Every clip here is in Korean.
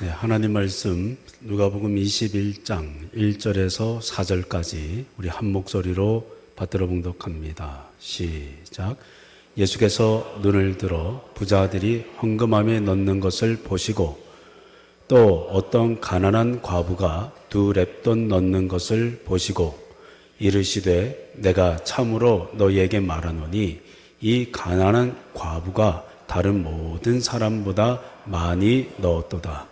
네, 하나님 말씀 누가복음 21장 1절에서 4절까지 우리 한 목소리로 받들어 봉독합니다. 시작. 예수께서 눈을 들어 부자들이 헌금함에 넣는 것을 보시고 또 어떤 가난한 과부가 2렙돈 넣는 것을 보시고 이르시되 내가 참으로 너희에게 말하노니 이 가난한 과부가 다른 모든 사람보다 많이 넣었도다.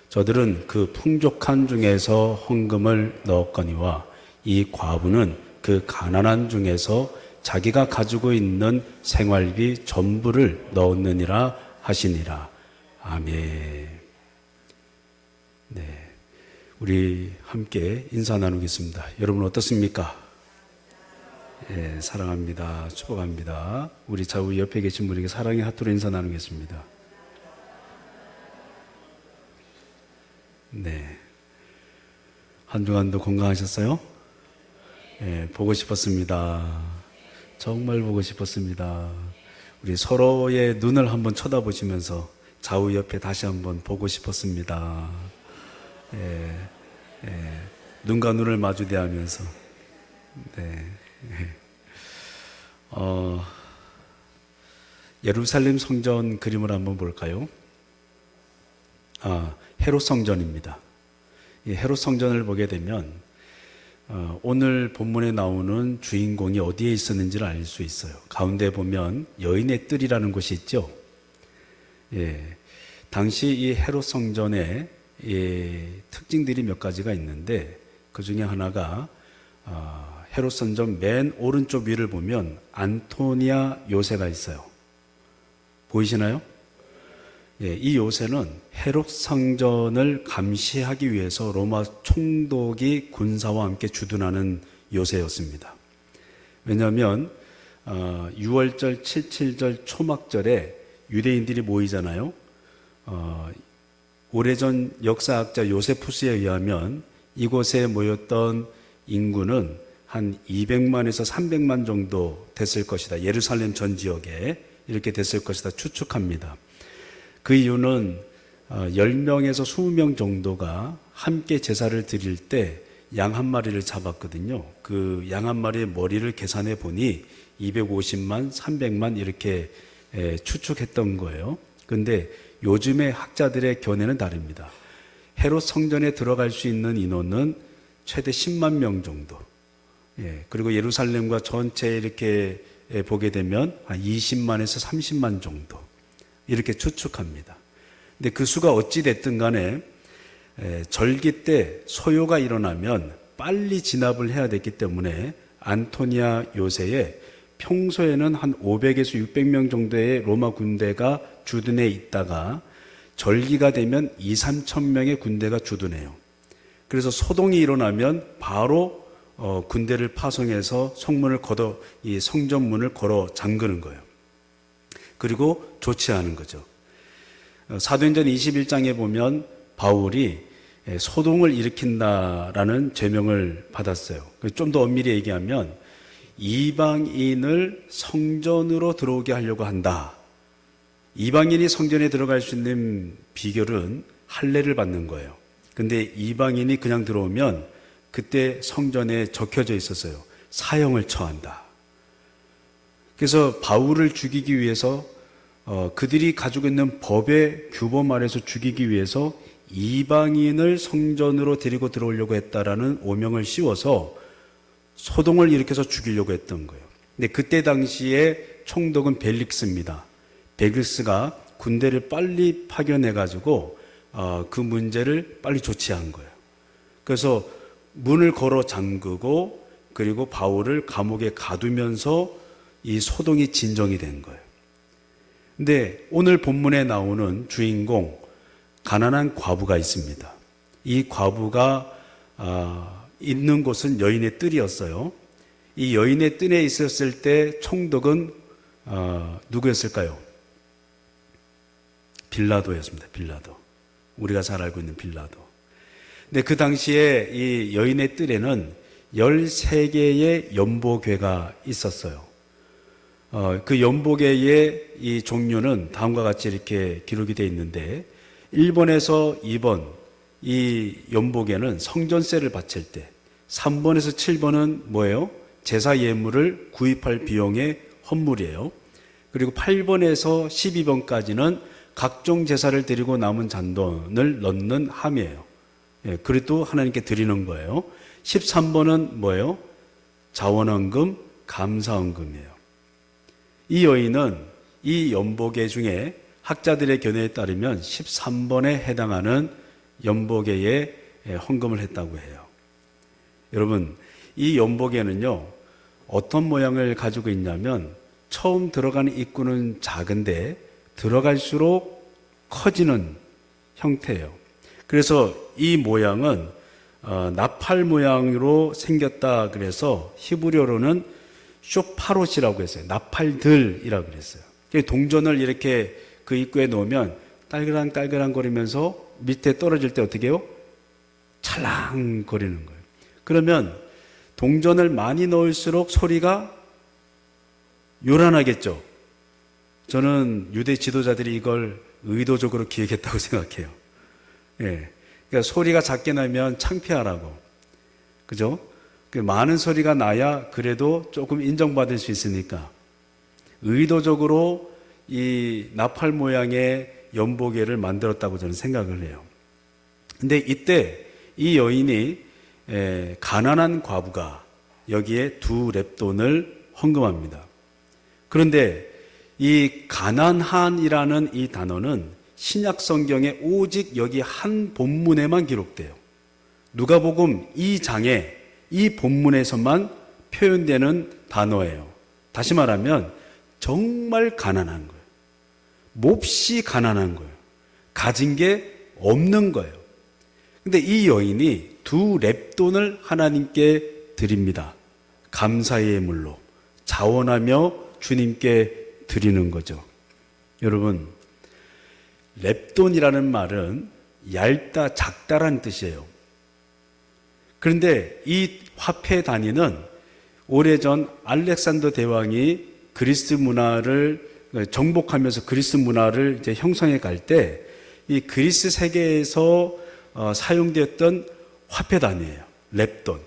저들은 그 풍족한 중에서 헌금을 넣었거니와 이 과부는 그 가난한 중에서 자기가 가지고 있는 생활비 전부를 넣었느니라 하시니라. 아멘. 네, 우리 함께 인사 나누겠습니다. 여러분 어떻습니까? 네, 사랑합니다. 축복합니다. 우리 좌우 옆에 계신 분에게 사랑의 하트로 인사 나누겠습니다. 네, 한 주간도 건강하셨어요? 네, 보고 싶었습니다. 정말 보고 싶었습니다. 우리 서로의 눈을 한번 쳐다보시면서 좌우 옆에 다시 한번 보고 싶었습니다. 예, 예, 눈과 눈을 마주대하면서. 네. 예루살렘 성전 그림을 한번 볼까요? 헤롯 성전입니다. 이 헤롯 성전을 보게 되면 오늘 본문에 나오는 주인공이 어디에 있었는지를 알 수 있어요. 가운데 보면 여인의 뜰이라는 곳이 있죠. 예, 당시 이 헤롯 성전에 특징들이 몇 가지가 있는데 그 중에 하나가 헤롯 성전 맨 오른쪽 위를 보면 안토니아 요새가 있어요. 보이시나요? 예, 이 요새는 헤롯 성전을 감시하기 위해서 로마 총독이 군사와 함께 주둔하는 요새였습니다. 왜냐하면 6월절, 77절 초막절에 유대인들이 모이잖아요. 오래전 역사학자 요세푸스에 의하면 이곳에 모였던 인구는 한 200만에서 300만 정도 됐을 것이다. 예루살렘 전 지역에 이렇게 됐을 것이다 추측합니다. 그 이유는 10명에서 20명 정도가 함께 제사를 드릴 때 양 한 마리를 잡았거든요. 그 양 한 마리의 머리를 계산해 보니 250만, 300만 이렇게 추측했던 거예요. 그런데 요즘의 학자들의 견해는 다릅니다. 헤롯 성전에 들어갈 수 있는 인원은 최대 10만 명 정도. 예, 그리고 예루살렘과 전체 이렇게 보게 되면 한 20만에서 30만 정도. 이렇게 추측합니다. 근데 그 수가 어찌 됐든 간에 절기 때 소요가 일어나면 빨리 진압을 해야 됐기 때문에 안토니아 요새에 평소에는 한 500에서 600명 정도의 로마 군대가 주둔해 있다가 절기가 되면 2, 3천 명의 군대가 주둔해요. 그래서 소동이 일어나면 바로 군대를 파송해서 이 성전문을 걸어 잠그는 거예요. 그리고 조치하는 거죠. 사도행전 21장에 보면 바울이 소동을 일으킨다라는 죄명을 받았어요. 좀 더 엄밀히 얘기하면 이방인을 성전으로 들어오게 하려고 한다. 이방인이 성전에 들어갈 수 있는 비결은 할례를 받는 거예요. 근데 이방인이 그냥 들어오면 그때 성전에 적혀져 있었어요. 사형을 처한다. 그래서 바울을 죽이기 위해서 그들이 가지고 있는 법의 규범 아래서 죽이기 위해서 이방인을 성전으로 데리고 들어오려고 했다라는 오명을 씌워서 소동을 일으켜서 죽이려고 했던 거예요. 근데 그때 당시에 총독은 벨릭스입니다. 벨릭스가 군대를 빨리 파견해가지고 그 문제를 빨리 조치한 거예요. 그래서 문을 걸어 잠그고 그리고 바울을 감옥에 가두면서 이 소동이 진정이 된 거예요. 근데 오늘 본문에 나오는 주인공 가난한 과부가 있습니다. 이 과부가 있는 곳은 여인의 뜰이었어요. 이 여인의 뜰에 있었을 때 총독은 누구였을까요? 빌라도였습니다. 빌라도. 우리가 잘 알고 있는 빌라도. 근데 그 당시에 이 여인의 뜰에는 13개의 연보궤가 있었어요. 그 연보궤의 이 종류는 다음과 같이 이렇게 기록이 되어 있는데 1번에서 2번 이 연복에는 성전세를 바칠 때, 3번에서 7번은 뭐예요? 제사 예물을 구입할 비용의 헌물이에요. 그리고 8번에서 12번까지는 각종 제사를 드리고 남은 잔돈을 넣는 함이에요. 예, 그래도 하나님께 드리는 거예요. 13번은 뭐예요? 자원헌금, 감사헌금이에요. 이 여인은 이 연복회 중에 학자들의 견해에 따르면 13번에 해당하는 연복회에 헌금을 했다고 해요. 여러분, 이 연복회는요, 어떤 모양을 가지고 있냐면 처음 들어가는 입구는 작은데 들어갈수록 커지는 형태예요. 그래서 이 모양은 나팔 모양으로 생겼다 그래서 히브리어로는 쇼파롯이라고 했어요. 나팔들이라고 그랬어요. 동전을 이렇게 그 입구에 놓으면 딸그랑 거리면서 밑에 떨어질 때 어떻게 해요? 찰랑 거리는 거예요. 그러면 동전을 많이 넣을수록 소리가 요란하겠죠. 저는 유대 지도자들이 이걸 의도적으로 기획했다고 생각해요. 예. 그러니까 소리가 작게 나면 창피하라고. 그죠? 많은 소리가 나야 그래도 조금 인정받을 수 있으니까 의도적으로 이 나팔 모양의 연복회를 만들었다고 저는 생각을 해요. 근데 이때 이 여인이 가난한 과부가 여기에 2렙돈을 헌금합니다. 그런데 이 가난한이라는 이 단어는 신약 성경에 오직 여기 한 본문에만 기록돼요. 누가복음 2장에 이 본문에서만 표현되는 단어예요. 다시 말하면 정말 가난한 거예요. 몹시 가난한 거예요. 가진 게 없는 거예요. 근데 이 여인이 2렙돈을 하나님께 드립니다. 감사의 예물로 자원하며 주님께 드리는 거죠. 여러분, 렙돈이라는 말은 얇다, 작다라는 뜻이에요. 그런데 이 화폐 단위는 오래전 알렉산더 대왕이 그리스 문화를 정복하면서 그리스 문화를 이제 형성해 갈 때 이 그리스 세계에서 사용되었던 화폐 단위예요. 렙돈.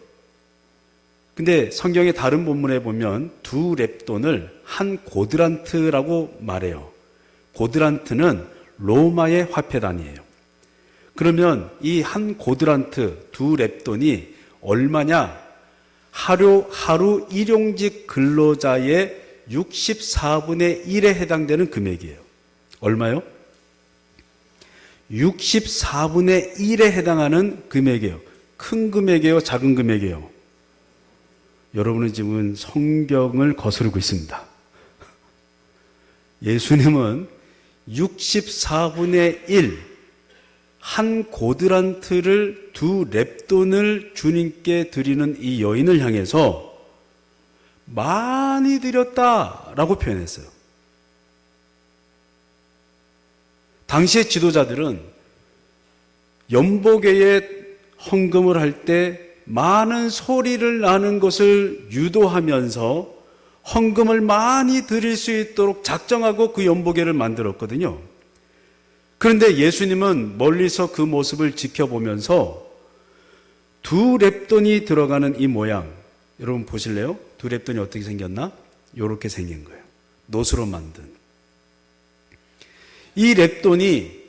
근데 성경의 다른 본문에 보면 2렙돈을 한 고드란트라고 말해요. 고드란트는 로마의 화폐 단위예요. 그러면 이 한 고드란트 2렙돈이 얼마냐? 하루 일용직 근로자의 64분의 1에 해당되는 금액이에요. 얼마요? 64분의 1에 해당하는 금액이에요. 큰 금액이에요? 작은 금액이에요? 여러분은 지금 성경을 거스르고 있습니다. 예수님은 64분의 1, 한 고드란트를 2렙돈을 주님께 드리는 이 여인을 향해서 많이 드렸다라고 표현했어요. 당시의 지도자들은 연복회에 헌금을 할 때 많은 소리를 나는 것을 유도하면서 헌금을 많이 드릴 수 있도록 작정하고 그 연복회를 만들었거든요. 그런데 예수님은 멀리서 그 모습을 지켜보면서 2렙돈이 들어가는 이 모양, 여러분 보실래요? 2렙돈이 어떻게 생겼나? 이렇게 생긴 거예요. 노수로 만든. 이 렙돈이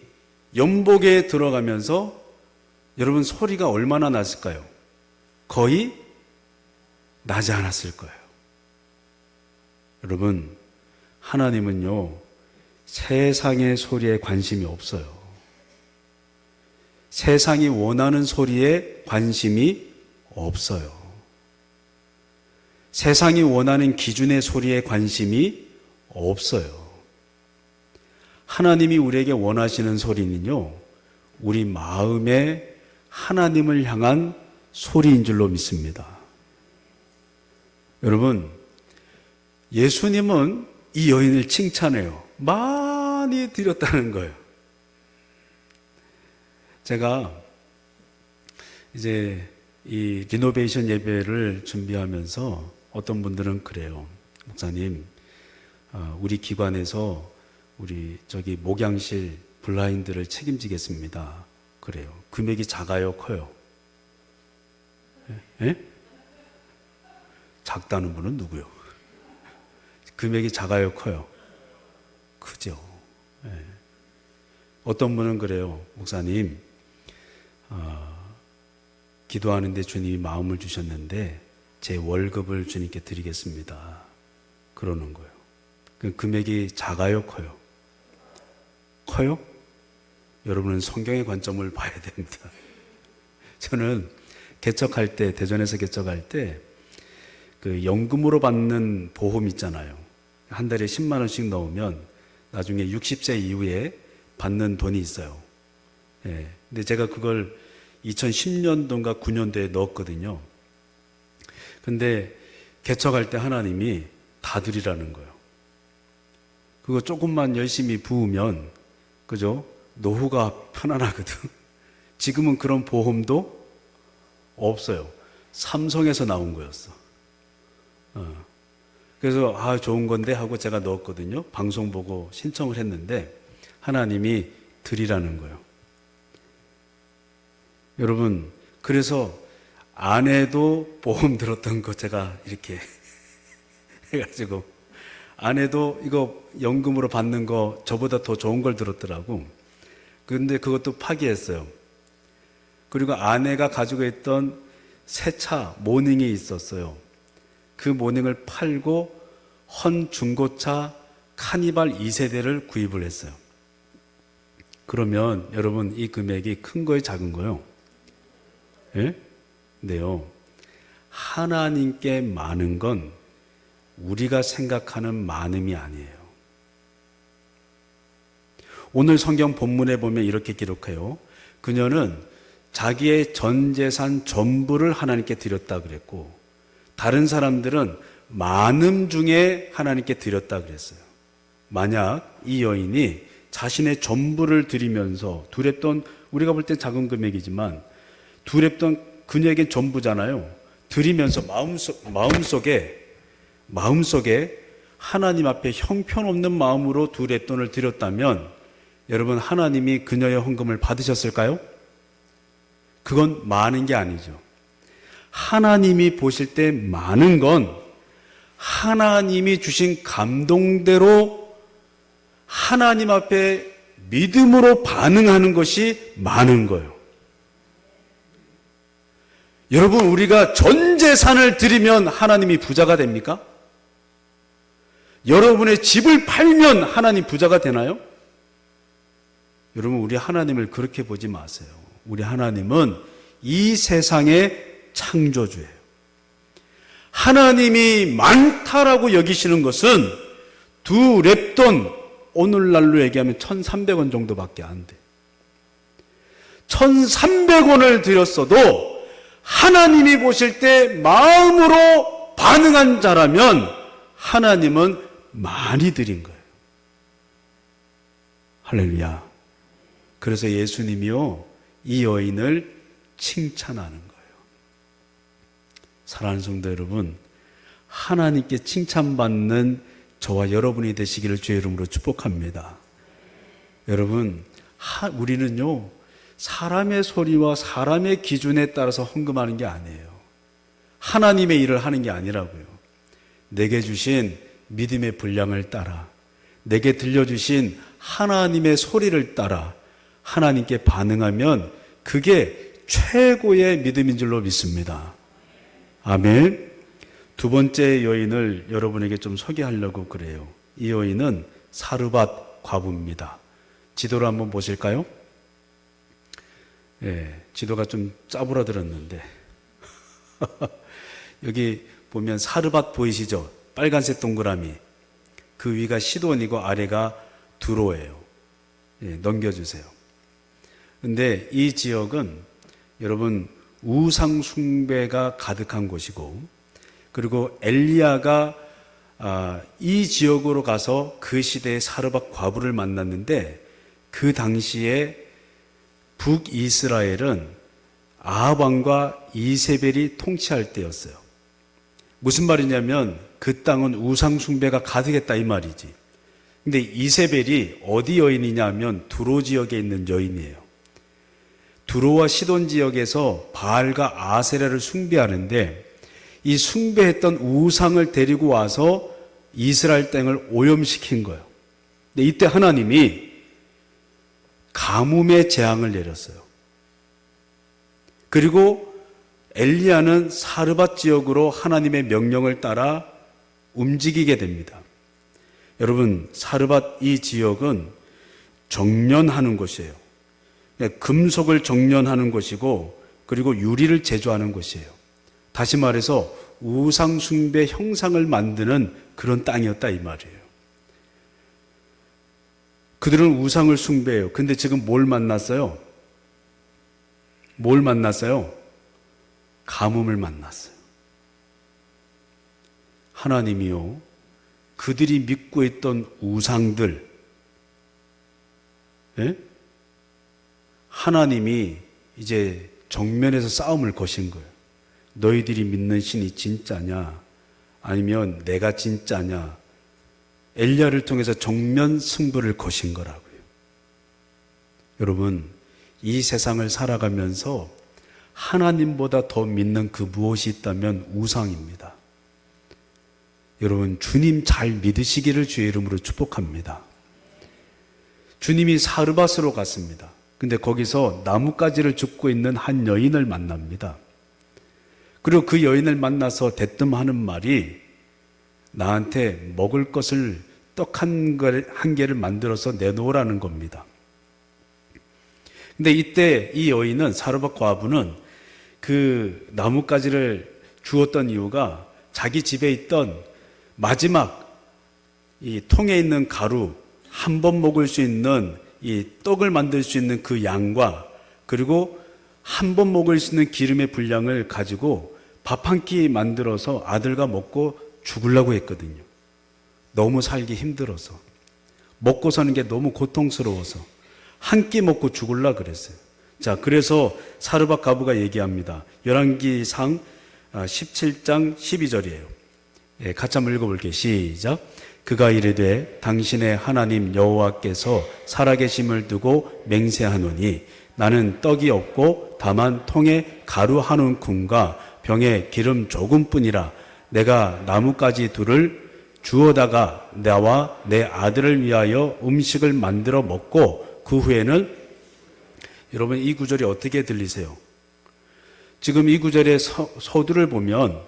연복에 들어가면서 여러분 소리가 얼마나 났을까요? 거의 나지 않았을 거예요. 여러분, 하나님은요, 세상의 소리에 관심이 없어요. 세상이 원하는 소리에 관심이 없어요. 세상이 원하는 기준의 소리에 관심이 없어요. 하나님이 우리에게 원하시는 소리는요, 우리 마음에 하나님을 향한 소리인 줄로 믿습니다. 여러분, 예수님은 이 여인을 칭찬해요. 많이 드렸다는 거예요. 제가 이제 이 리노베이션 예배를 준비하면서 어떤 분들은 그래요. 목사님, 우리 기관에서 우리 목양실 블라인드를 책임지겠습니다. 그래요. 금액이 작아요, 커요? 예? 작다는 분은 누구요? 금액이 작아요, 커요? 크죠. 예. 어떤 분은 그래요. 목사님, 기도하는데 주님이 마음을 주셨는데 제 월급을 주님께 드리겠습니다. 그러는 거예요. 그 금액이 작아요, 커요? 커요? 여러분은 성경의 관점을 봐야 됩니다. 저는 개척할 때, 대전에서 개척할 때 그 연금으로 받는 보험 있잖아요. 한 달에 10만 원씩 넣으면 나중에 60세 이후에 받는 돈이 있어요. 예. 근데 제가 그걸 2010년도인가 9년도에 넣었거든요. 근데 개척할 때 하나님이 다 드리라는 거예요. 그거 조금만 열심히 부으면, 그죠? 노후가 편안하거든. 지금은 그런 보험도 없어요. 삼성에서 나온 거였어. 그래서 좋은 건데 하고 제가 넣었거든요. 방송 보고 신청을 했는데 하나님이 드리라는 거예요. 여러분, 그래서 아내도 보험 들었던 거 제가 이렇게 해가지고, 아내도 이거 연금으로 받는 거 저보다 더 좋은 걸 들었더라고. 근데 그것도 파기했어요. 그리고 아내가 가지고 있던 새 차 모닝이 있었어요. 그 모닝을 팔고 헌 중고차 카니발 2세대를 구입을 했어요. 그러면 여러분, 이 금액이 큰 거예요, 작은 거예요? 예? 근데요, 하나님께 많은 건 우리가 생각하는 많음이 아니에요. 오늘 성경 본문에 보면 이렇게 기록해요. 그녀는 자기의 전 재산 전부를 하나님께 드렸다 그랬고, 다른 사람들은 많음 중에 하나님께 드렸다 그랬어요. 만약 이 여인이 자신의 전부를 드리면서, 두렙돈, 우리가 볼 땐 작은 금액이지만 두렙돈 그녀에겐 전부잖아요. 드리면서 마음속에 하나님 앞에 형편없는 마음으로 두렙돈을 드렸다면, 여러분, 하나님이 그녀의 헌금을 받으셨을까요? 그건 많은 게 아니죠. 하나님이 보실 때 많은 건 하나님이 주신 감동대로 하나님 앞에 믿음으로 반응하는 것이 많은 거예요. 여러분, 우리가 전 재산을 드리면 하나님이 부자가 됩니까? 여러분의 집을 팔면 하나님 부자가 되나요? 여러분, 우리 하나님을 그렇게 보지 마세요. 우리 하나님은 이 세상의 창조주예요. 하나님이 많다라고 여기시는 것은 두렙돈, 오늘날로 얘기하면 1,300원 정도밖에 안 돼. 1,300원을 드렸어도 하나님이 보실 때 마음으로 반응한 자라면 하나님은 많이 드린 거예요. 할렐루야. 그래서 예수님이요, 이 여인을 칭찬하는 거예요. 사랑하는 성도 여러분, 하나님께 칭찬받는 저와 여러분이 되시기를 주의 이름으로 축복합니다. 여러분, 우리는요, 사람의 소리와 사람의 기준에 따라서 헌금하는 게 아니에요. 하나님의 일을 하는 게 아니라고요. 내게 주신 믿음의 분량을 따라, 내게 들려주신 하나님의 소리를 따라 하나님께 반응하면 그게 최고의 믿음인 줄로 믿습니다. 아멘. 두 번째 여인을 여러분에게 좀 소개하려고 그래요. 이 여인은 사르밧 과부입니다. 지도를 한번 보실까요? 예, 지도가 좀 짜부라들었는데 여기 보면 사르밧 보이시죠? 빨간색 동그라미. 그 위가 시돈이고 아래가 두로예요. 예, 넘겨주세요. 근데 이 지역은 여러분 우상 숭배가 가득한 곳이고, 그리고 엘리야가 이 지역으로 가서 그 시대의 사르밧 과부를 만났는데, 그 당시에 북이스라엘은 아합 왕과 이세벨이 통치할 때였어요. 무슨 말이냐면 그 땅은 우상 숭배가 가득했다 이 말이지. 근데 이세벨이 어디 여인이냐 하면 두로 지역에 있는 여인이에요. 두로와 시돈 지역에서 바알과 아세라를 숭배하는데 이 숭배했던 우상을 데리고 와서 이스라엘 땅을 오염시킨 거예요. 근데 이때 하나님이 가뭄의 재앙을 내렸어요. 그리고 엘리야는 사르밧 지역으로 하나님의 명령을 따라 움직이게 됩니다. 여러분, 사르밧 이 지역은 정련하는 곳이에요. 금속을 정련하는 곳이고 그리고 유리를 제조하는 곳이에요. 다시 말해서 우상 숭배 형상을 만드는 그런 땅이었다 이 말이에요. 그들은 우상을 숭배해요. 근데 지금 뭘 만났어요? 뭘 만났어요? 가뭄을 만났어요. 하나님이요, 그들이 믿고 있던 우상들, 예? 하나님이 이제 정면에서 싸움을 거신 거예요. 너희들이 믿는 신이 진짜냐 아니면 내가 진짜냐. 엘리야를 통해서 정면 승부를 거신 거라고요. 여러분, 이 세상을 살아가면서 하나님보다 더 믿는 그 무엇이 있다면 우상입니다. 여러분, 주님 잘 믿으시기를 주의 이름으로 축복합니다. 주님이 사르밧으로 갔습니다. 근데 거기서 나뭇가지를 줍고 있는 한 여인을 만납니다. 그리고 그 여인을 만나서 대뜸하는 말이 나한테 먹을 것을 떡 한 개를 만들어서 내놓으라는 겁니다. 근데 이때 이 여인은, 사르밧 과부는 그 나뭇가지를 주었던 이유가 자기 집에 있던 마지막 이 통에 있는 가루, 한 번 먹을 수 있는 이 떡을 만들 수 있는 그 양과 그리고 한 번 먹을 수 있는 기름의 분량을 가지고 밥 한 끼 만들어서 아들과 먹고 죽으려고 했거든요. 너무 살기 힘들어서, 먹고 사는 게 너무 고통스러워서 한 끼 먹고 죽으려고 그랬어요. 자, 그래서 사르밧 과부가 얘기합니다. 열왕기상 17장 12절이에요. 예, 같이 한번 읽어볼게요. 시작. 그가 이르되 당신의 하나님 여호와께서 살아계심을 두고 맹세하노니 나는 떡이 없고 다만 통에 가루 한 움큼과 병에 기름 조금뿐이라. 내가 나뭇가지 둘을 주워다가 나와 내 아들을 위하여 음식을 만들어 먹고 그 후에는, 여러분 이 구절이 어떻게 들리세요? 지금 이 구절의 서두를 보면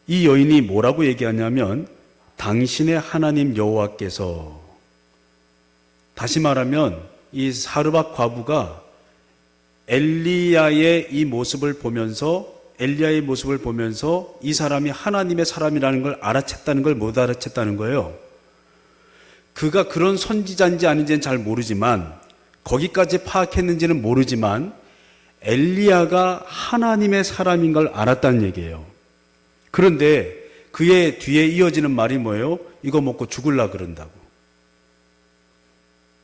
이 여인이 뭐라고 얘기하냐면 당신의 하나님 여호와께서, 다시 말하면 이 사르밧 과부가 엘리야의 이 모습을 보면서, 엘리야의 모습을 보면서 이 사람이 하나님의 사람이라는 걸 알아챘다는 걸 못 알아챘다는 거예요. 그가 그런 선지자인지 아닌지는 잘 모르지만, 거기까지 파악했는지는 모르지만 엘리야가 하나님의 사람인 걸 알았다는 얘기예요. 그런데 그의 뒤에 이어지는 말이 뭐예요? 이거 먹고 죽으려고 그런다고.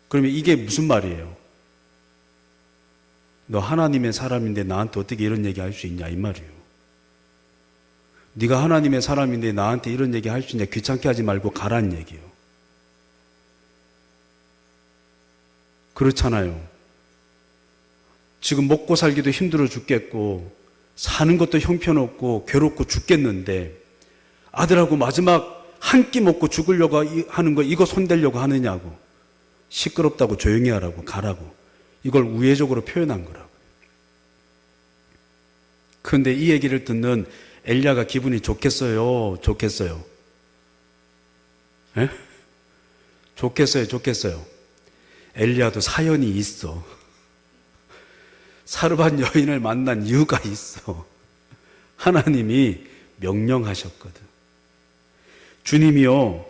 그러면 이게 무슨 말이에요? 너 하나님의 사람인데 나한테 어떻게 이런 얘기 할 수 있냐 이 말이에요. 네가 하나님의 사람인데 나한테 이런 얘기 할 수 있냐, 귀찮게 하지 말고 가라는 얘기예요. 그렇잖아요. 지금 먹고 살기도 힘들어 죽겠고 사는 것도 형편없고 괴롭고 죽겠는데 아들하고 마지막 한 끼 먹고 죽으려고 하는 거, 이거 손대려고 하느냐고. 시끄럽다고 조용히 하라고, 가라고. 이걸 우회적으로 표현한 거라고. 그런데 이 얘기를 듣는 엘리야가 기분이 좋겠어요? 좋겠어요? 에? 좋겠어요? 좋겠어요? 엘리야도 사연이 있어. 사르밧 여인을 만난 이유가 있어. 하나님이 명령하셨거든. 주님이요,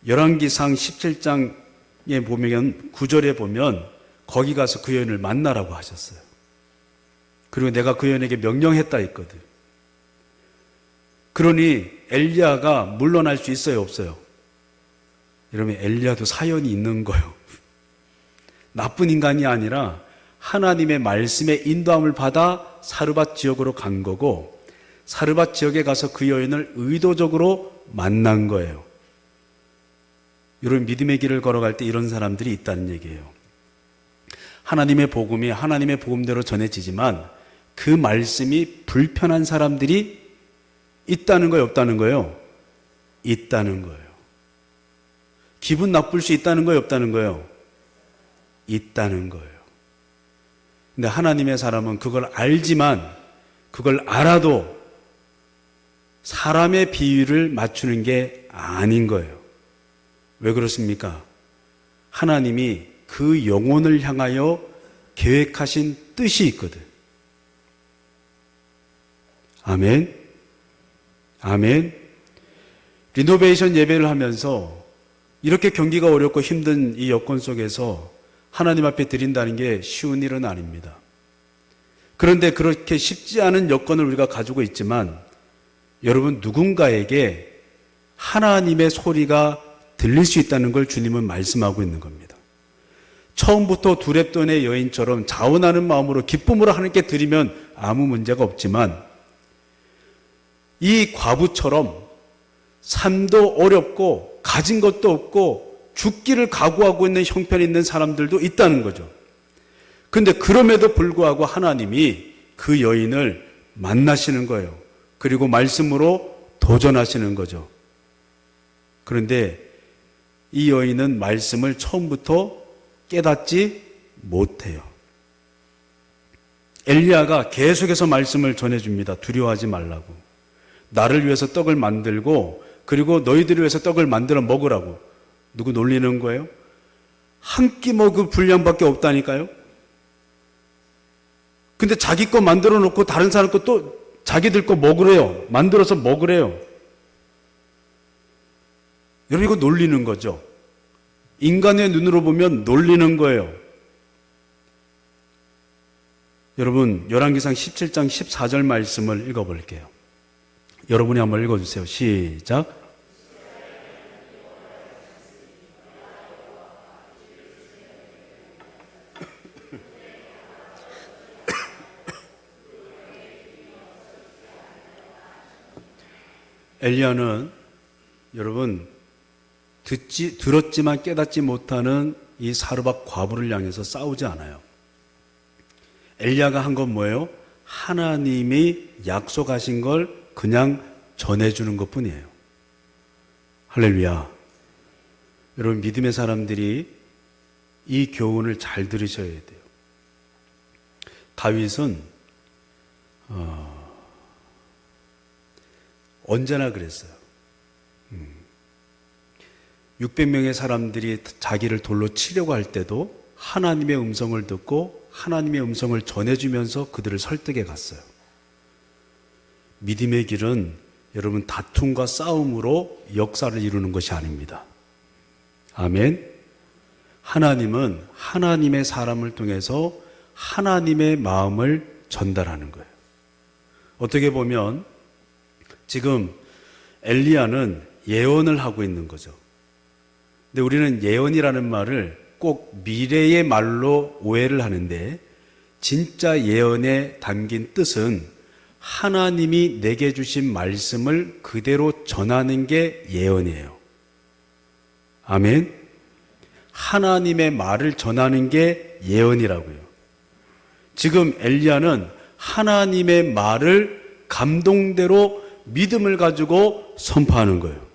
열왕기상 17장에 보면 9절에 보면 거기 가서 그 여인을 만나라고 하셨어요. 그리고 내가 그 여인에게 명령했다 했거든. 그러니 엘리야가 물러날 수 있어요, 없어요? 여러분, 엘리야도 사연이 있는 거예요. 나쁜 인간이 아니라 하나님의 말씀에 인도함을 받아 사르밧 지역으로 간 거고, 사르밧 지역에 가서 그 여인을 의도적으로 만난 거예요. 이런 믿음의 길을 걸어갈 때 이런 사람들이 있다는 얘기예요. 하나님의 복음이 하나님의 복음대로 전해지지만 그 말씀이 불편한 사람들이 있다는 거예요, 없다는 거예요? 있다는 거예요. 기분 나쁠 수 있다는 거예요, 없다는 거예요? 있다는 거예요. 근데 하나님의 사람은 그걸 알지만 그걸 알아도 사람의 비위를 맞추는 게 아닌 거예요. 왜 그렇습니까? 하나님이 그 영혼을 향하여 계획하신 뜻이 있거든. 아멘. 아멘. 리노베이션 예배를 하면서 이렇게 경기가 어렵고 힘든 이 여건 속에서 하나님 앞에 드린다는 게 쉬운 일은 아닙니다. 그런데 그렇게 쉽지 않은 여건을 우리가 가지고 있지만 여러분, 누군가에게 하나님의 소리가 들릴 수 있다는 걸 주님은 말씀하고 있는 겁니다. 처음부터 두렙돈의 여인처럼 자원하는 마음으로 기쁨으로 하나님께 드리면 아무 문제가 없지만 이 과부처럼 삶도 어렵고 가진 것도 없고 죽기를 각오하고 있는 형편이 있는 사람들도 있다는 거죠. 그런데 그럼에도 불구하고 하나님이 그 여인을 만나시는 거예요. 그리고 말씀으로 도전하시는 거죠. 그런데 이 여인은 말씀을 처음부터 깨닫지 못해요. 엘리야가 계속해서 말씀을 전해줍니다. 두려워하지 말라고. 나를 위해서 떡을 만들고 그리고 너희들을 위해서 떡을 만들어 먹으라고. 누구 놀리는 거예요? 한 끼 먹을 분량밖에 없다니까요. 근데 자기 거 만들어 놓고 다른 사람 거 또 자기들 거 먹으래요. 만들어서 먹으래요. 여러분, 이거 놀리는 거죠. 인간의 눈으로 보면 놀리는 거예요. 여러분, 열왕기상 17장 14절 말씀을 읽어볼게요. 여러분이 한번 읽어주세요. 시작. 엘리야는 여러분 들었지만 깨닫지 못하는 이 사르밧 과부를 향해서 싸우지 않아요. 엘리야가 한 건 뭐예요? 하나님이 약속하신 걸 그냥 전해주는 것뿐이에요. 할렐루야. 여러분, 믿음의 사람들이 이 교훈을 잘 들으셔야 돼요. 다윗은 언제나 그랬어요. 600명의 사람들이 자기를 돌로 치려고 할 때도 하나님의 음성을 듣고 하나님의 음성을 전해주면서 그들을 설득해 갔어요. 믿음의 길은 여러분 다툼과 싸움으로 역사를 이루는 것이 아닙니다. 아멘. 하나님은 하나님의 사람을 통해서 하나님의 마음을 전달하는 거예요. 어떻게 보면 지금 엘리야는 예언을 하고 있는 거죠. 근데 우리는 예언이라는 말을 꼭 미래의 말로 오해를 하는데 진짜 예언에 담긴 뜻은 하나님이 내게 주신 말씀을 그대로 전하는 게 예언이에요. 아멘. 하나님의 말을 전하는 게 예언이라고요. 지금 엘리야는 하나님의 말을 감동대로 믿음을 가지고 선포하는 거예요.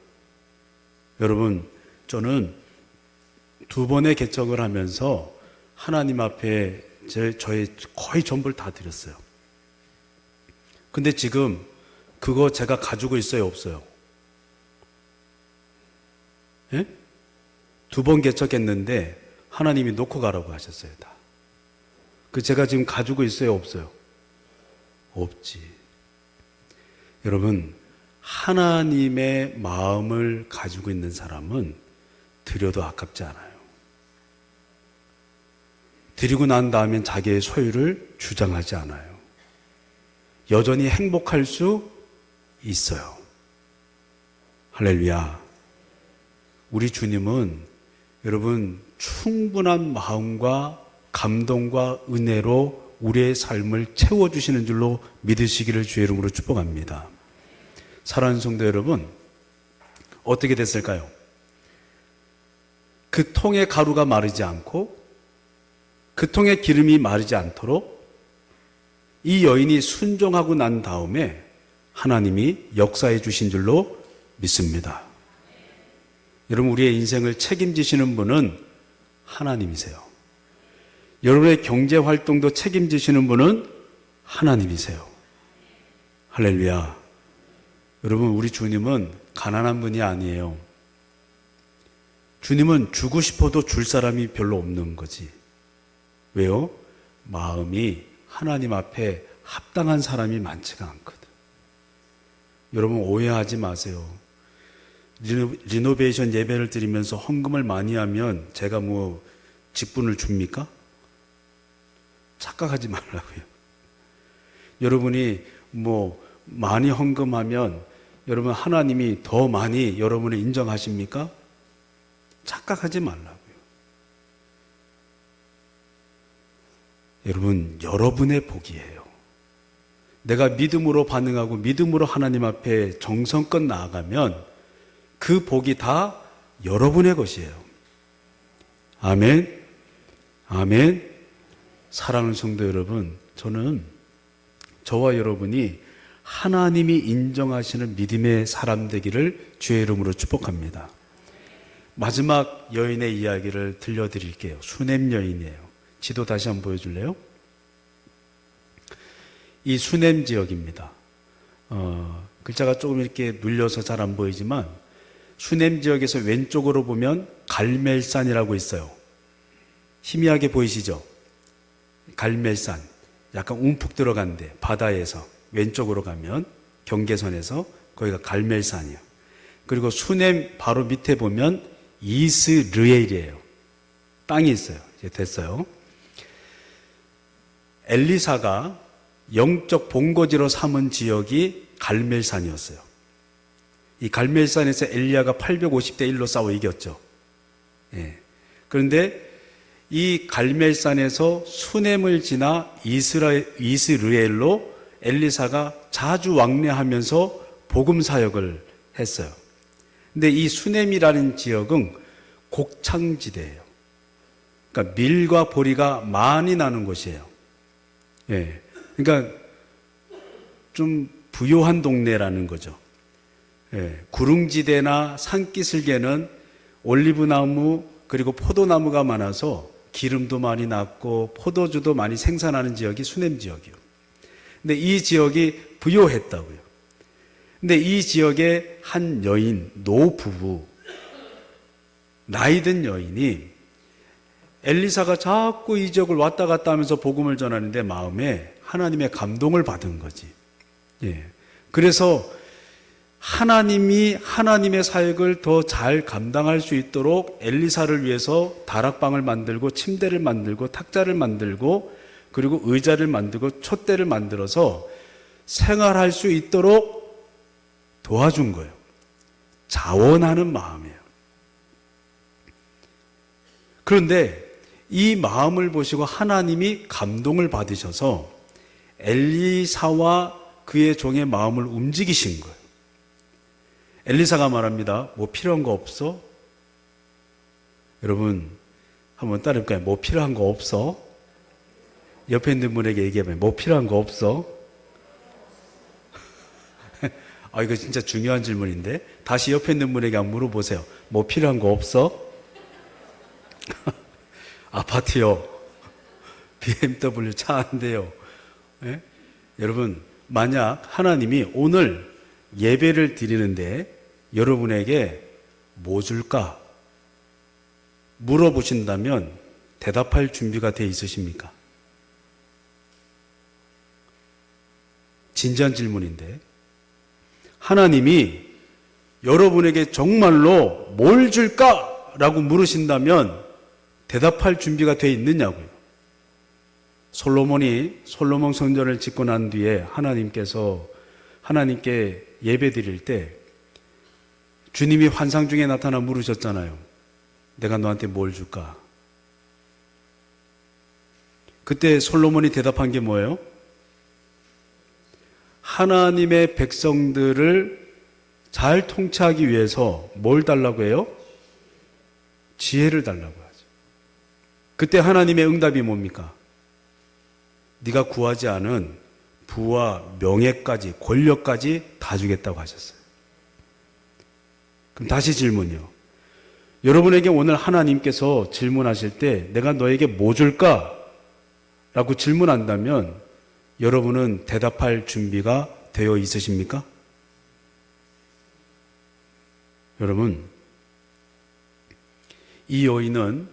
여러분, 저는 2번의 개척을 하면서 하나님 앞에 저의 거의 전부를 다 드렸어요. 근데 지금 그거 제가 가지고 있어요, 없어요? 예? 2번 개척했는데 하나님이 놓고 가라고 하셨어요, 다. 그 제가 지금 가지고 있어요, 없어요? 없지. 여러분, 하나님의 마음을 가지고 있는 사람은 드려도 아깝지 않아요. 드리고 난 다음엔 자기의 소유를 주장하지 않아요. 여전히 행복할 수 있어요. 할렐루야. 우리 주님은 여러분 충분한 마음과 감동과 은혜로 우리의 삶을 채워주시는 줄로 믿으시기를 주의 이름으로 축복합니다. 사랑하는 성도 여러분, 어떻게 됐을까요? 그 통의 가루가 마르지 않고 그 통의 기름이 마르지 않도록 이 여인이 순종하고 난 다음에 하나님이 역사해 주신 줄로 믿습니다. 여러분, 우리의 인생을 책임지시는 분은 하나님이세요. 여러분의 경제 활동도 책임지시는 분은 하나님이세요. 할렐루야. 여러분, 우리 주님은 가난한 분이 아니에요. 주님은 주고 싶어도 줄 사람이 별로 없는 거지. 왜요? 마음이 하나님 앞에 합당한 사람이 많지가 않거든. 여러분, 오해하지 마세요. 리노베이션 예배를 드리면서 헌금을 많이 하면 제가 뭐 직분을 줍니까? 착각하지 말라고요. 여러분이 뭐 많이 헌금하면 여러분 하나님이 더 많이 여러분을 인정하십니까? 착각하지 말라고요. 여러분, 여러분의 복이에요. 내가 믿음으로 반응하고 믿음으로 하나님 앞에 정성껏 나아가면 그 복이 다 여러분의 것이에요. 아멘. 아멘. 사랑하는 성도 여러분, 저는 저와 여러분이 하나님이 인정하시는 믿음의 사람 되기를 주의 이름으로 축복합니다. 마지막 여인의 이야기를 들려드릴게요. 수넴 여인이에요. 지도 다시 한번 보여줄래요? 이 수넴 지역입니다. 글자가 조금 이렇게 눌려서 잘 안 보이지만 수넴 지역에서 왼쪽으로 보면 갈멜산이라고 있어요. 희미하게 보이시죠? 갈멜산, 약간 움푹 들어간데 바다에서 왼쪽으로 가면 경계선에서 거기가 갈멜산이에요. 그리고 수넴 바로 밑에 보면 이스르엘이에요. 땅이 있어요. 이제 됐어요. 엘리사가 영적 본거지로 삼은 지역이 갈멜산이었어요. 이 갈멜산에서 엘리야가 850대 1로 싸워 이겼죠. 예. 그런데 이 갈멜산에서 수넴을 지나 이스르엘로 엘리사가 자주 왕래하면서 복음 사역을 했어요. 근데 이 수넴이라는 지역은 곡창지대예요. 그러니까 밀과 보리가 많이 나는 곳이에요. 예. 그러니까 좀 부요한 동네라는 거죠. 예. 구릉지대나 산기슭에는 올리브나무 그리고 포도나무가 많아서 기름도 많이 났고 포도주도 많이 생산하는 지역이 수넴 지역이에요. 근데 이 지역이 부요했다고요. 근데 이 지역에 한 여인, 노부부, 나이든 여인이 엘리사가 자꾸 이 지역을 왔다 갔다 하면서 복음을 전하는데 마음에 하나님의 감동을 받은 거지. 예. 그래서 하나님이 하나님의 사역을 더 잘 감당할 수 있도록 엘리사를 위해서 다락방을 만들고 침대를 만들고 탁자를 만들고 그리고 의자를 만들고 촛대를 만들어서 생활할 수 있도록 도와준 거예요. 자원하는 마음이에요. 그런데 이 마음을 보시고 하나님이 감동을 받으셔서 엘리사와 그의 종의 마음을 움직이신 거예요. 엘리사가 말합니다. 뭐 필요한 거 없어? 여러분 한번 따라해볼까요? 뭐 필요한 거 없어? 옆에 있는 분에게 얘기해봐요. 뭐 필요한 거 없어? 아, 이거 진짜 중요한 질문인데 다시 옆에 있는 분에게 한번 물어보세요. 뭐 필요한 거 없어? 아파트요. BMW 차 한 대요. 예? 여러분, 만약 하나님이 오늘 예배를 드리는데 여러분에게 뭐 줄까? 물어보신다면 대답할 준비가 돼 있으십니까? 진지한 질문인데 하나님이 여러분에게 정말로 뭘 줄까? 라고 물으신다면 대답할 준비가 돼 있느냐고요. 솔로몬이 솔로몬 성전을 짓고 난 뒤에 하나님께 예배 드릴 때 주님이 환상 중에 나타나 물으셨잖아요. 내가 너한테 뭘 줄까? 그때 솔로몬이 대답한 게 뭐예요? 하나님의 백성들을 잘 통치하기 위해서 뭘 달라고 해요? 지혜를 달라고 하죠. 그때 하나님의 응답이 뭡니까? 네가 구하지 않은 부와 명예까지, 권력까지 다 주겠다고 하셨어요. 그럼 다시 질문이요. 여러분에게 오늘 하나님께서 질문하실 때 내가 너에게 뭐 줄까? 라고 질문한다면 여러분은 대답할 준비가 되어 있으십니까? 여러분, 이 여인은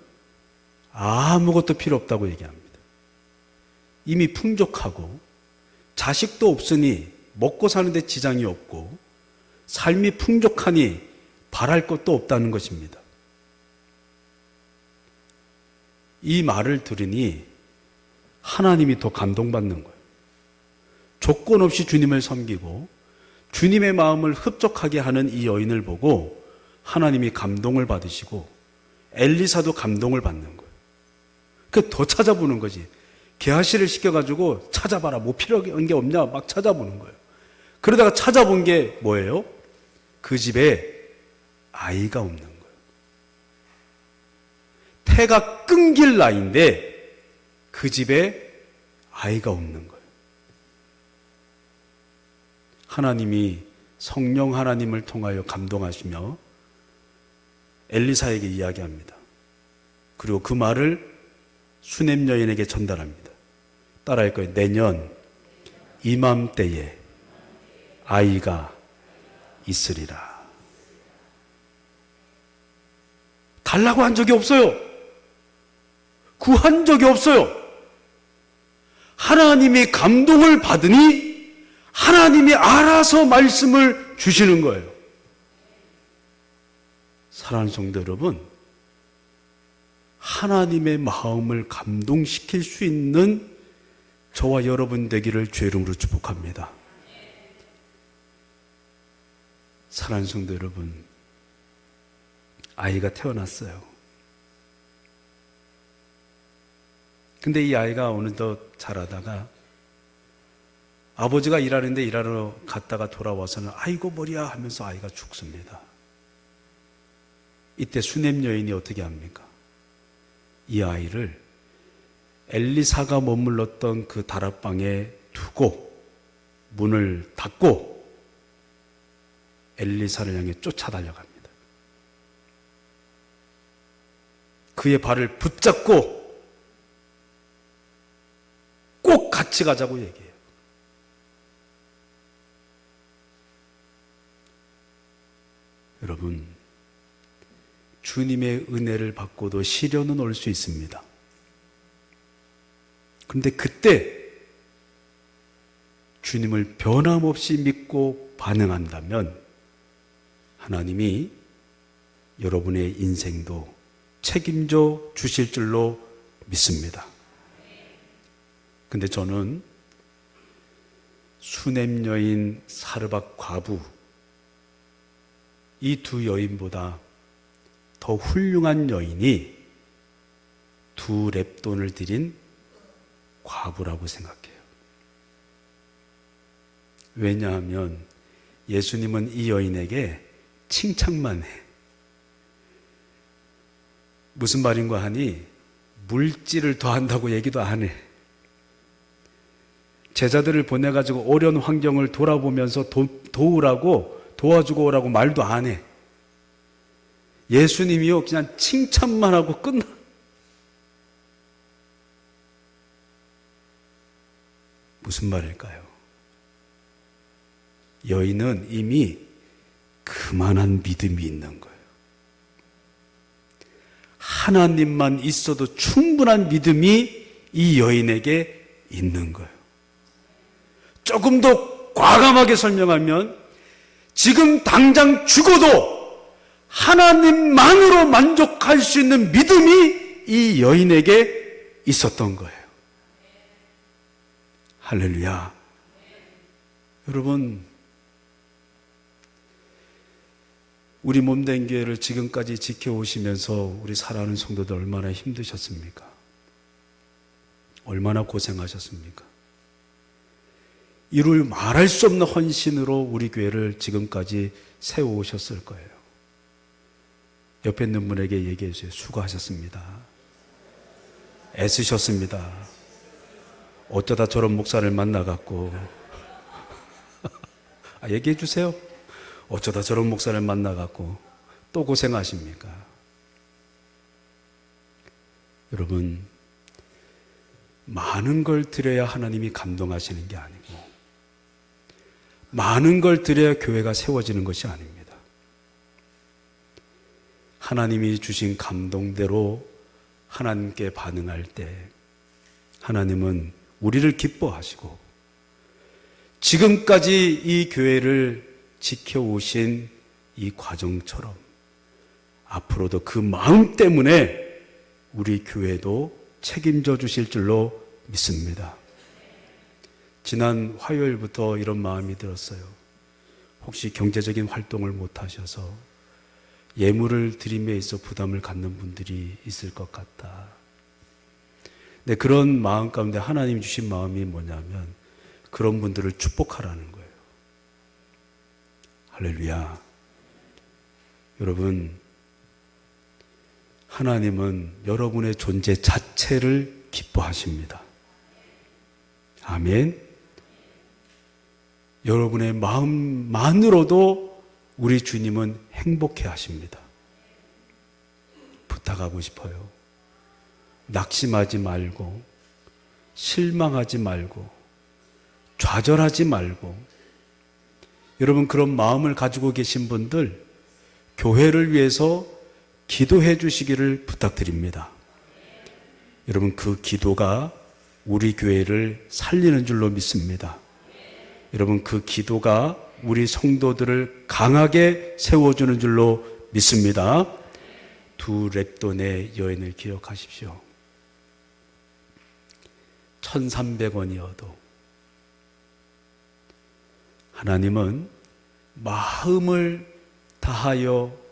아무것도 필요 없다고 얘기합니다. 이미 풍족하고 자식도 없으니 먹고 사는데 지장이 없고 삶이 풍족하니 바랄 것도 없다는 것입니다. 이 말을 들으니 하나님이 더 감동받는 거예요. 조건 없이 주님을 섬기고 주님의 마음을 흡족하게 하는 이 여인을 보고 하나님이 감동을 받으시고 엘리사도 감동을 받는 거예요. 더 찾아보는 거지. 게하시를 시켜가지고 찾아봐라. 뭐 필요한 게 없냐? 막 찾아보는 거예요. 그러다가 찾아본 게 뭐예요? 그 집에 아이가 없는 거예요. 태가 끊길 나이인데 그 집에 아이가 없는 거예요. 하나님이 성령 하나님을 통하여 감동하시며 엘리사에게 이야기합니다. 그리고 그 말을 수넴 여인에게 전달합니다. 따라할 거예요. 내년 이맘때에 아이가 있으리라. 달라고 한 적이 없어요. 구한 적이 없어요. 하나님이 감동을 받으니 하나님이 알아서 말씀을 주시는 거예요. 사랑하는 성도 여러분, 하나님의 마음을 감동시킬 수 있는 저와 여러분 되기를 주의 이름으로 축복합니다. 사랑하는 성도 여러분, 아이가 태어났어요. 근데 이 아이가 어느덧 자라다가 아버지가 일하는데 일하러 갔다가 돌아와서는 아이고 머리야 하면서 아이가 죽습니다. 이때 수넴 여인이 어떻게 합니까? 이 아이를 엘리사가 머물렀던 그 다락방에 두고 문을 닫고 엘리사를 향해 쫓아달려갑니다. 그의 발을 붙잡고 꼭 같이 가자고 얘기해요. 여러분, 주님의 은혜를 받고도 시련은 올 수 있습니다. 그런데 그때 주님을 변함없이 믿고 반응한다면 하나님이 여러분의 인생도 책임져 주실 줄로 믿습니다. 근데 저는 수넴 여인, 사르밧 과부 이 두 여인보다 더 훌륭한 여인이 두 렙돈을 드린 과부라고 생각해요. 왜냐하면 예수님은 이 여인에게 칭찬만 해. 무슨 말인가 하니 물질을 더한다고 얘기도 안 해. 제자들을 보내가지고 어려운 환경을 돌아보면서 도우라고 도와주고 오라고 말도 안 해. 예수님이요 그냥 칭찬만 하고 끝나. 무슨 말일까요? 여인은 이미 그만한 믿음이 있는 거예요. 하나님만 있어도 충분한 믿음이 이 여인에게 있는 거예요. 조금 더 과감하게 설명하면 지금 당장 죽어도 하나님만으로 만족할 수 있는 믿음이 이 여인에게 있었던 거예요. 할렐루야. 여러분, 우리 몸된 교회를 지금까지 지켜오시면서 우리 사랑하는 성도들 얼마나 힘드셨습니까? 얼마나 고생하셨습니까? 이를 말할 수 없는 헌신으로 우리 교회를 지금까지 세워오셨을 거예요. 옆에 있는 분에게 얘기해 주세요. 수고하셨습니다. 애쓰셨습니다. 어쩌다 저런 목사를 만나갖고 얘기해 주세요. 어쩌다 저런 목사를 만나갖고 또 고생하십니까? 여러분, 많은 걸 드려야 하나님이 감동하시는 게 아니고 많은 걸 드려야 교회가 세워지는 것이 아닙니다. 하나님이 주신 감동대로 하나님께 반응할 때 하나님은 우리를 기뻐하시고 지금까지 이 교회를 지켜오신 이 과정처럼 앞으로도 그 마음 때문에 우리 교회도 책임져 주실 줄로 믿습니다. 지난 화요일부터 이런 마음이 들었어요. 혹시 경제적인 활동을 못 하셔서 예물을 드림에 있어 부담을 갖는 분들이 있을 것 같다. 네, 그런 마음 가운데 하나님 주신 마음이 뭐냐면 그런 분들을 축복하라는 거예요. 할렐루야. 여러분, 하나님은 여러분의 존재 자체를 기뻐하십니다. 아멘. 여러분의 마음만으로도 우리 주님은 행복해 하십니다. 부탁하고 싶어요. 낙심하지 말고, 실망하지 말고, 좌절하지 말고, 여러분 그런 마음을 가지고 계신 분들, 교회를 위해서 기도해 주시기를 부탁드립니다. 여러분 그 기도가 우리 교회를 살리는 줄로 믿습니다. 여러분 그 기도가 우리 성도들을 강하게 세워주는 줄로 믿습니다. 두 렙돈의 여인을 기억하십시오. 1,300원이어도 하나님은 마음을 다하여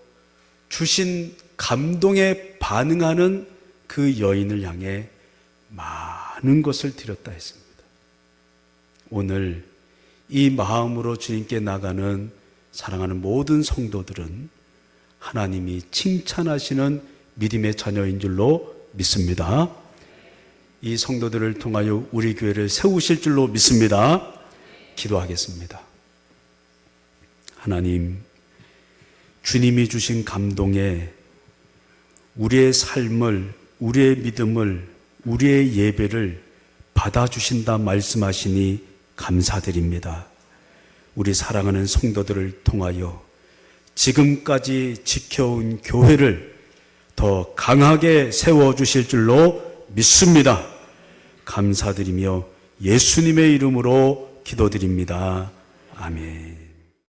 주신 감동에 반응하는 그 여인을 향해 많은 것을 드렸다 했습니다. 오늘 이 마음으로 주님께 나가는 사랑하는 모든 성도들은 하나님이 칭찬하시는 믿음의 자녀인 줄로 믿습니다. 이 성도들을 통하여 우리 교회를 세우실 줄로 믿습니다. 기도하겠습니다. 하나님, 주님이 주신 감동에 우리의 삶을, 우리의 믿음을, 우리의 예배를 받아주신다 말씀하시니 감사드립니다. 우리 사랑하는 성도들을 통하여 지금까지 지켜온 교회를 더 강하게 세워주실 줄로 믿습니다. 감사드리며 예수님의 이름으로 기도드립니다. 아멘.